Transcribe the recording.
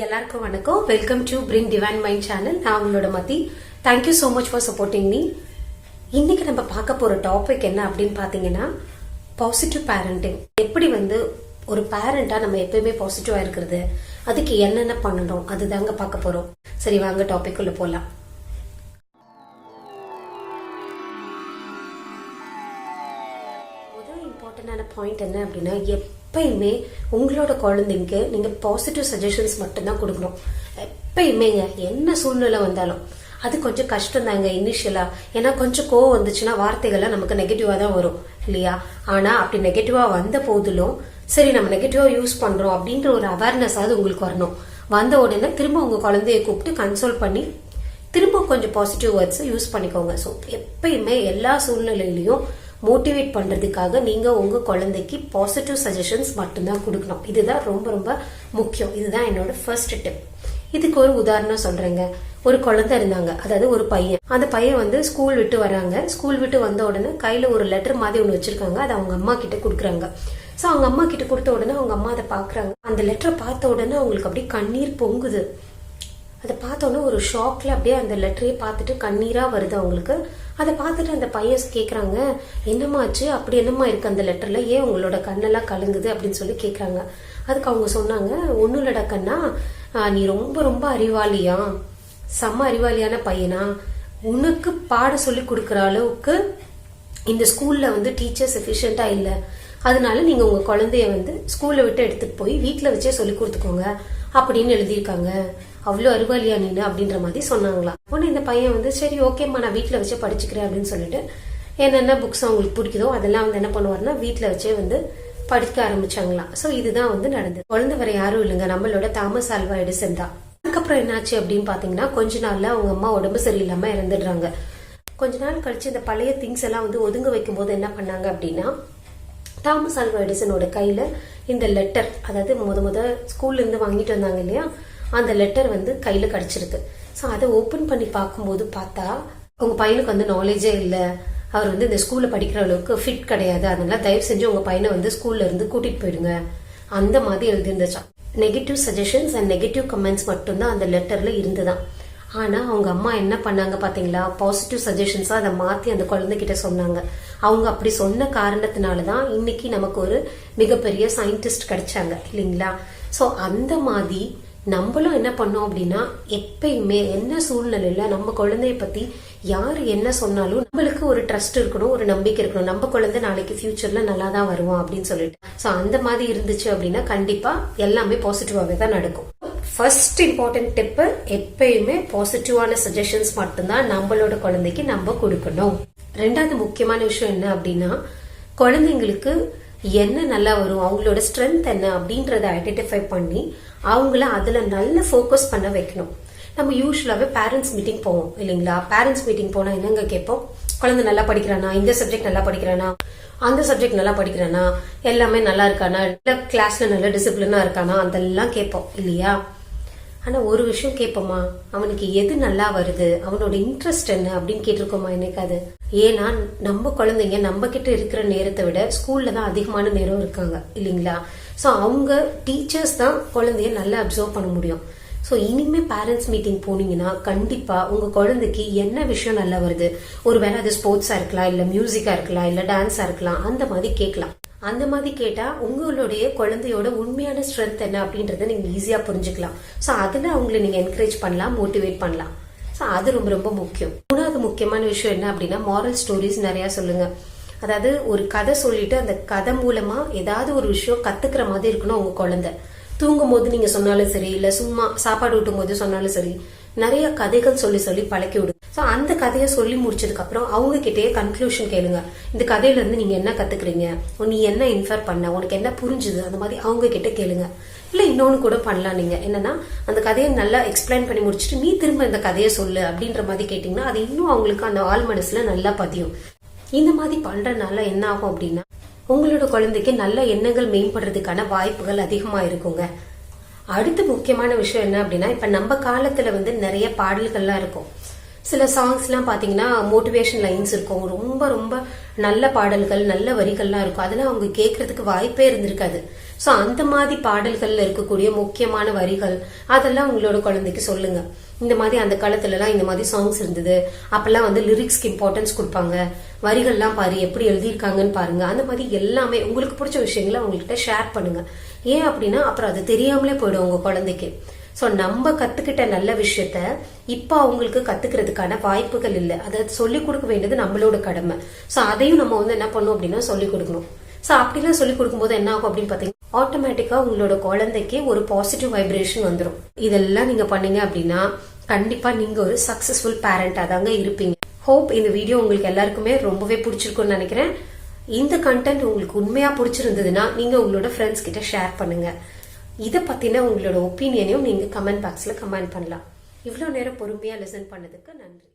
எல்லாருக்கும் வணக்கம். Welcome to bring divine mind channel. நான் உங்களோட மத்தி. Thank you so much for supporting me. இன்னைக்கு நம்ம பார்க்க போற டாபிக் என்ன அப்படின்னு பாத்தீங்கன்னா, பாசிட்டிவ் பேரண்டிங். எப்படி ஒரு பேரண்டா நம்ம எப்பயுமே பாசிட்டிவா இருக்கிறது, அதுக்கு என்னென்ன பண்ணணும், அதுதாங்க பார்க்க போறோம். சரி, வாங்க டாபிக் உள்ள போலாம். முதல் இம்பார்ட்டன்டான பாயிண்ட் என்ன அப்படின்னா, எப்பயுமே உங்களோட குழந்தைங்க நீங்க பாசிட்டிவ் சஜஷன்ஸ் மட்டும்தான் கொடுக்கணும். எப்பயுமேங்க என்ன சூழ்நிலை வந்தாலும் அது கொஞ்சம் கஷ்டம் தாங்க இனிஷியலா. ஏன்னா கொஞ்சம் கோவம் வந்துச்சுன்னா வார்த்தைகள்லாம் நமக்கு நெகட்டிவா தான் வரும் இல்லையா? ஆனா அப்படி நெகட்டிவா வந்த போதிலும் சரி நம்ம நெகட்டிவா யூஸ் பண்றோம் அப்படின்ற ஒரு அவேர்னஸ் ஆகுது உங்களுக்கு வரணும். வந்த உடனே திரும்ப உங்க குழந்தைய கூப்பிட்டு கன்சோல் பண்ணி திரும்ப கொஞ்சம் பாசிட்டிவ் வேர்ட்ஸ் யூஸ் பண்ணிக்கோங்க. ஸோ எப்பயுமே எல்லா சூழ்நிலையிலையும் மோட்டிவேட் பண்றதுக்காக நீங்க உங்க குழந்தைக்கு பாசிட்டிவ் சஜஷன்ஸ் மட்டும்தான் கொடுக்கணும். இதுதான் ரொம்ப ரொம்ப முக்கியம். இதுதான் என்னோட ஃபர்ஸ்ட் டிப். இதுக்கு ஒரு உதாரணம் சொல்றேங்க. ஒரு குழந்தை இருந்தாங்க, அதாவது ஒரு பையன். அந்த பையன் ஸ்கூல் விட்டு வராங்க. ஸ்கூல் விட்டு வந்த உடனே கையில ஒரு லெட்டர் மாதிரி ஒண்ணு வச்சிருக்காங்க. அதை அவங்க அம்மா கிட்ட குடுக்குறாங்க. சோ அவங்க அம்மா கிட்ட கொடுத்த உடனே அவங்க அம்மா அதை பாக்குறாங்க. அந்த லெட்டரை பார்த்த உடனே அவங்களுக்கு அப்படியே கண்ணீர் பொங்குது. அதை பார்த்தோன்னே ஒரு ஷாக்ல அப்படியே அந்த லெட்டரையே பார்த்துட்டு கண்ணீரா வருது அவங்களுக்கு. அதை பார்த்துட்டு அந்த பையன் கேக்குறாங்க, என்னம்மா ஆச்சு, அப்படி என்னம்மா இருக்கு அந்த லெட்டர்ல, ஏன் உங்களோட கண்ணெல்லாம் கலங்குது அப்படின்னு சொல்லி கேக்குறாங்க. அதுக்கு அவங்க சொன்னாங்க, ஒன்னும் இல்லடா கண்ணா, நீ ரொம்ப ரொம்ப அறிவாளியா, செம்ம அறிவாளியான பையனா, உனக்கு பாடம் சொல்லி கொடுக்கற அளவுக்கு இந்த ஸ்கூல்ல டீச்சர்ஸ் எஃபிஷியன்டா இல்ல, அதனால நீங்க உங்க குழந்தைய ஸ்கூல்ல விட்டு எடுத்துட்டு போய் வீட்டுல வச்சே சொல்லி கொடுத்துக்கோங்க அப்படின்னு எழுதியிருக்காங்க. அவ்வளவு அறிவாளியா நீனு அப்படின்ற மாதிரி சொன்னாங்களா. உடனே இந்த பையன் சரி ஓகேம்மா நான் வீட்டுல வச்சே படிச்சுக்கிறேன் அப்படின்னு சொல்லிட்டு என்னென்ன புக்ஸ் அவங்களுக்கு பிடிக்குதோ அதெல்லாம் என்ன பண்ணுவாருன்னா வீட்டுல வச்சே படிக்க ஆரம்பிச்சாங்களாம். சோ இதுதான் நடந்தது. குழந்தை வேற யாரும் இல்லைங்க, நம்மளோட தாமஸ் ஆல்வா எடிசன் தான். அதுக்கப்புறம் என்னாச்சு அப்படின்னு பாத்தீங்கன்னா, கொஞ்ச நாள்ல அவங்க அம்மா உடம்பு சரியில்லாம இறந்துடுறாங்க. கொஞ்ச நாள் கழிச்சு இந்த பழைய திங்ஸ் எல்லாம் ஒதுங்க வைக்கும் போது என்ன பண்ணாங்க அப்படின்னா, தாமஸ் ஆல்வா எடிசனோட கையில இந்த லெட்டர், அதாவது முத ஸ்கூல்ல இருந்து வாங்கிட்டு வந்தாங்க இல்லையா, அந்த லெட்டர் கையில கிடைச்சிருக்கு. சோ அதை ஓபன் பண்ணி பார்க்கும்போது பார்த்தா, உங்க பையனுக்கு நாலேஜே இல்ல, அவர் இந்த ஸ்கூல்ல படிக்கிற அளவுக்கு ஃபிட் கிடையாது, அதனால தயவு செஞ்சு உங்க பையனை ஸ்கூல்ல இருந்து கூட்டிட்டு போயிடுங்க அந்த மாதிரி எழுதிருந்துச்சா. Negative suggestions and negative comments மட்டும்தான் அந்த லெட்டர்ல இருந்துதான். ஆனா அவங்க அம்மா என்ன பண்ணாங்க பாத்தீங்களா, பாசிட்டிவ் சஜஷன்ஸா அதை மாத்தி அந்த குழந்தைகிட்ட சொன்னாங்க. அவங்க அப்படி சொன்ன காரணத்தினாலதான் இன்னைக்கு நமக்கு ஒரு மிகப்பெரிய சயின்டிஸ்ட் கிடைச்சாங்க இல்லைங்களா? சோ அந்த மாதிரி நம்மளும் என்ன பண்ணோம் அப்படின்னா, எப்பயுமே என்ன சூழ்நிலையில நம்ம குழந்தைய பத்தி யாரு என்ன சொன்னாலும் நம்மளுக்கு ஒரு ட்ரஸ்ட் இருக்கணும், ஒரு நம்பிக்கை இருக்கணும். நம்ம குழந்தை நாளைக்கு ஃபியூச்சர்ல நல்லா தான் வருவோம் அப்படின்னு சொல்லிட்டு. சோ அந்த மாதிரி இருந்துச்சு அப்படின்னா கண்டிப்பா எல்லாமே பாசிட்டிவாவே தான் நடக்கும். ஃபர்ஸ்ட் இம்பார்ட்டன்ட் டிப், எப்பயுமே பாசிட்டிவான சஜஷன்ஸ் மட்டும்தான் நம்மளோட குழந்தைக்கு நம்ம கொடுக்கணும். ரெண்டாவது முக்கியமான விஷயம் என்ன அப்படின்னா, குழந்தைங்களுக்கு என்ன நல்லா வரும், அவங்களோட ஸ்ட்ரென்த் என்ன அப்படின்றத ஐடென்டிஃபை பண்ணி அவங்கள அதுல நல்ல ஃபோக்கஸ் பண்ண வைக்கணும். நம்ம யூஸ்வலாவே பேரண்ட்ஸ் மீட்டிங் போவோம் இல்லைங்களா? பேரண்ட்ஸ் மீட்டிங் போனா என்னங்க கேட்போம், குழந்தை நல்லா படிக்கிறானா, இந்த சப்ஜெக்ட் நல்லா படிக்கிறானா, அந்த சப்ஜெக்ட் நல்லா படிக்கிறானா, எல்லாமே நல்லா இருக்கானா, கிளாஸ்ல நல்ல டிசிப்ளினா இருக்கானா, அதெல்லாம் கேட்போம் இல்லையா? ஆனா ஒரு விஷயம் கேட்போமா, அவனுக்கு எது நல்லா வருது, அவனோட இன்ட்ரெஸ்ட் என்ன அப்படின்னு கேட்டிருக்கோமா என்னைக்காது? ஏன்னா நம்ம குழந்தைங்க நம்ம கிட்ட இருக்கிற நேரத்தை விட ஸ்கூல்ல தான் அதிகமான நேரம் இருக்காங்க இல்லைங்களா? சோ அவங்க டீச்சர்ஸ் தான் குழந்தைய நல்லா அப்சர்வ் பண்ண முடியும். சோ இனிமே பேரண்ட்ஸ் மீட்டிங் போனீங்கன்னா கண்டிப்பா உங்க குழந்தைக்கு என்ன விஷயம் நல்லா வருது, ஒருவேளை அது ஸ்போர்ட்ஸா இருக்கலாம், இல்ல மியூசிக்கா இருக்கலாம், இல்ல டான்ஸா இருக்கலாம், அந்த மாதிரி கேட்கலாம். அந்த மாதிரி கேட்டா உங்களுடைய குழந்தையோட உண்மையான ஸ்ட்ரென்த் என்ன அப்படின்றத நீங்க ஈஸியா புரிஞ்சுக்கலாம். சோ அதுல அவங்களை நீங்க என்கரேஜ் பண்ணலாம், மோட்டிவேட் பண்ணலாம். சோ அது ரொம்ப ரொம்ப முக்கியம். மூணாவது முக்கியமான விஷயம் என்ன அப்படின்னா, மாரல் ஸ்டோரிஸ் நிறைய சொல்லுங்க. அதாவது ஒரு கதை சொல்லிட்டு அந்த கதை மூலமா ஏதாவது ஒரு விஷயம் கத்துக்கிற மாதிரி இருக்கணும் உங்க குழந்தை. தூங்கும் போது நீங்க சொன்னாலும் சரி, இல்ல சும்மா சாப்பாடு ஊட்டும் போது சொன்னாலும் சரி, நிறைய கதைகள் சொல்லி சொல்லி பழக்கி விடுங்க. சோ அந்த கதையை சொல்லி முடிச்சதுக்கு அப்புறம் அவங்க கிட்டயே கன்க்ளூஷன் கேளுங்க. இந்த கதையில இருந்து நீங்க என்ன கத்துக்கிறீங்க, நீ என்ன இன்ஃபர் பண்ண, உனக்கு என்ன புரிஞ்சுது, அந்த மாதிரி அவங்க கிட்ட கேளுங்க. இல்ல இன்னொன்னு கூட பண்ணலாம். நீங்க என்னன்னா, அந்த கதையை நல்லா எக்ஸ்பிளைன் பண்ணி முடிச்சுட்டு நீ திரும்ப இந்த கதையை சொல்லு அப்படின்ற மாதிரி கேட்டீங்கன்னா அது இன்னும் அவங்களுக்கு அந்த ஆள் மனசுல நல்லா பதியும். இந்த மாதிரி பண்றதுனால என்ன ஆகும் அப்படின்னா, உங்களோட குழந்தைக்கு நல்ல எண்ணங்கள் மேம்படுறதுக்கான வாய்ப்புகள் அதிகமா இருக்குங்க. அடுத்து முக்கியமான விஷயம் என்ன அப்படின்னா, இப்ப நம்ம காலத்துல நிறைய பாடல்கள்லாம் இருக்கும். சில சாங்ஸ்லாம் பாத்தீங்கன்னா மோட்டிவேஷன் லைன்ஸ் இருக்கும், ரொம்ப ரொம்ப நல்ல பாடல்கள், நல்ல வரிகள்லாம் இருக்கும். அதெல்லாம் அவங்க கேட்கறதுக்கு வாய்ப்பே இருந்திருக்காது. சோ அந்த மாதிரி பாடல்கள்ல இருக்கக்கூடிய முக்கியமான வரிகள் அதெல்லாம் உங்களோட குழந்தைக்கு சொல்லுங்க. இந்த மாதிரி அந்த காலத்துல எல்லாம் இந்த மாதிரி சாங்ஸ் இருந்தது, அப்பெல்லாம் வந்து லிரிக்ஸ்க்கு இம்பார்ட்டன்ஸ் கொடுப்பாங்க, வரிகள்லாம் பாரு எப்படி எழுதியிருக்காங்கன்னு பாருங்க. அந்த மாதிரி எல்லாமே உங்களுக்கு பிடிச்ச விஷயங்களை அவங்ககிட்ட ஷேர் பண்ணுங்க. ஏன் அப்படின்னா அப்புறம் அது தெரியாமலே போயிடும் உங்க குழந்தைக்கு. சோ நம்ம கத்துக்கிட்ட நல்ல விஷயத்த இப்ப அவங்களுக்கு கத்துக்கிறதுக்கான வாய்ப்புகள் இல்லை. அதை சொல்லிக் கொடுக்க வேண்டியது நம்மளோட கடமை. சோ அதையும் நம்ம வந்து என்ன பண்ணணும் அப்படின்னா சொல்லிக் கொடுக்கணும். சோ அப்படிலாம் சொல்லிக் கொடுக்கும்போது என்ன ஆகும் அப்படின்னு பாத்தீங்கன்னா ஆட்டோமேட்டிக்கா உங்களோட குழந்தைக்கு ஒரு பாசிட்டிவ் வைப்ரேஷன் வந்துடும். இதெல்லாம் நீங்க பண்ணீங்க அப்படின்னா கண்டிப்பா நீங்க ஒரு சக்சஸ்ஃபுல் பேரண்டா தாங்க இருப்பீங்க. ஹோப் இந்த வீடியோ உங்களுக்கு எல்லாருக்குமே ரொம்பவே பிடிச்சிருக்கும்னு நினைக்கிறேன். இந்த கண்டென்ட் உங்களுக்கு உண்மையா பிடிச்சிருந்ததுன்னா நீங்க உங்களோட ஃப்ரெண்ட்ஸ் கிட்ட ஷேர் பண்ணுங்க. இதை பத்தின உங்களோட ஒப்பீனியனையும் நீங்க கமெண்ட் பாக்ஸ்ல கமெண்ட் பண்ணலாம். இவ்வளவு நேரம் பொறுமையா லிசன் பண்ணதுக்கு நன்றி.